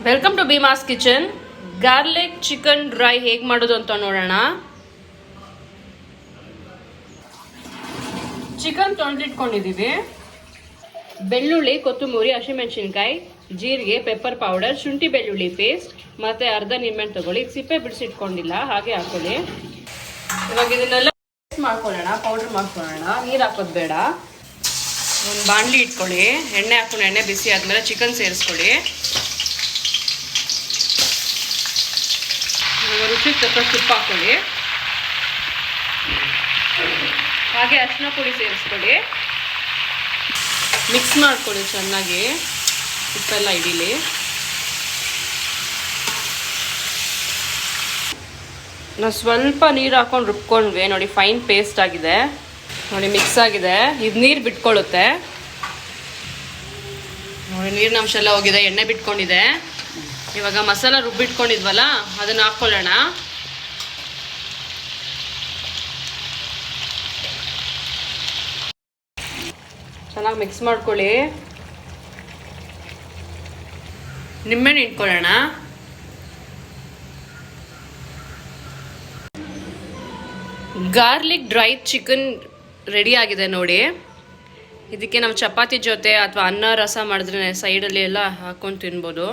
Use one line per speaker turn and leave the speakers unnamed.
Welcome to Bhima's kitchen. Garlic chicken dry ಹೇಗೆ ಮಾಡೋದು ಅಂತ ನೋಡೋಣ. ಚಿಕನ್ ತೊಳೆದಿಟ್ಕೊಂಡಿದ್ದೀವಿ. ಬೆಳ್ಳುಳ್ಳಿ, ಕೊತ್ತಂಬರಿ, ಹಸಿಮೆಣಸಿನ್ಕಾಯಿ, ಜೀರಿಗೆ, ಪೆಪ್ಪರ್ ಪೌಡರ್, ಶುಂಠಿ ಬೆಳ್ಳುಳ್ಳಿ ಪೇಸ್ಟ್ ಮತ್ತು ಅರ್ಧ ನಿಂಬೆಹಣ್ಣು ತಗೊಳ್ಳಿ. ಸಿಪ್ಪೆ ಬಿಡಿಸಿಟ್ಕೊಂಡಿಲ್ಲ, ಹಾಗೆ ಹಾಕೊಳ್ಳಿ. ಇವಾಗ ಇದನ್ನೆಲ್ಲ ಪೇಸ್ಟ್ ಮಾಡ್ಕೊಳ್ಳೋಣ, ಪೌಡರ್ ಮಾಡ್ಕೊಳ್ಳೋಣ. ನೀರು ಹಾಕೋದು ಬೇಡ. ಒಂದು ಬಾಣಲಿ ಇಟ್ಕೊಳ್ಳಿ, ಎಣ್ಣೆ ಹಾಕೊಂಡು ಎಣ್ಣೆ ಬಿಸಿ ಆದಮೇಲೆ ಚಿಕನ್ ಸೇರಿಸ್ಕೊಳ್ಳಿ. ರುಚಿಗೆ ತಕ್ಕಷ್ಟು ಉಪ್ಪು ಹಾಕೊಳ್ಳಿ. ಹಾಗೆ ಅರಿಶಿನ ಪುಡಿ ಸೇರಿಸ್ಕೊಳ್ಳಿ. ಮಿಕ್ಸ್ ಮಾಡ್ಕೊಳ್ಳಿ ಚೆನ್ನಾಗಿ, ಉಪ್ಪೆಲ್ಲ ಹಿಡೀಲಿ. ನಾವು ಸ್ವಲ್ಪ ನೀರು ಹಾಕೊಂಡು ರುಬ್ಕೊಂಡ್ವಿ. ನೋಡಿ, ಫೈನ್ ಪೇಸ್ಟ್ ಆಗಿದೆ. ನೋಡಿ, ಮಿಕ್ಸ್ ಆಗಿದೆ. ಇದು ನೀರು ಬಿಟ್ಕೊಳ್ಳುತ್ತೆ. ನೋಡಿ, ನೀರಿನ ಅಂಶ ಎಲ್ಲ ಹೋಗಿದೆ, ಎಣ್ಣೆ ಬಿಟ್ಕೊಂಡಿದೆ. ಇವಾಗ ಮಸಾಲ ರುಬ್ಬಿಟ್ಕೊಂಡಿದ್ವಲ್ಲ, ಅದನ್ನು ಹಾಕ್ಕೊಳ್ಳೋಣ. ಚೆನ್ನಾಗಿ ಮಿಕ್ಸ್ ಮಾಡ್ಕೊಳ್ಳಿ. ನಿಂಬೆಹಣ್ಣು ಇಟ್ಕೊಳ್ಳೋಣ. ಗಾರ್ಲಿಕ್ ಡ್ರೈ ಚಿಕನ್ ರೆಡಿ ಆಗಿದೆ ನೋಡಿ. ಇದಕ್ಕೆ ನಾವು ಚಪಾತಿ ಜೊತೆ ಅಥವಾ ಅನ್ನ ರಸ ಮಾಡಿದ್ರೆ ಸೈಡಲ್ಲಿ ಎಲ್ಲ ಹಾಕೊಂಡು ತಿನ್ಬೋದು.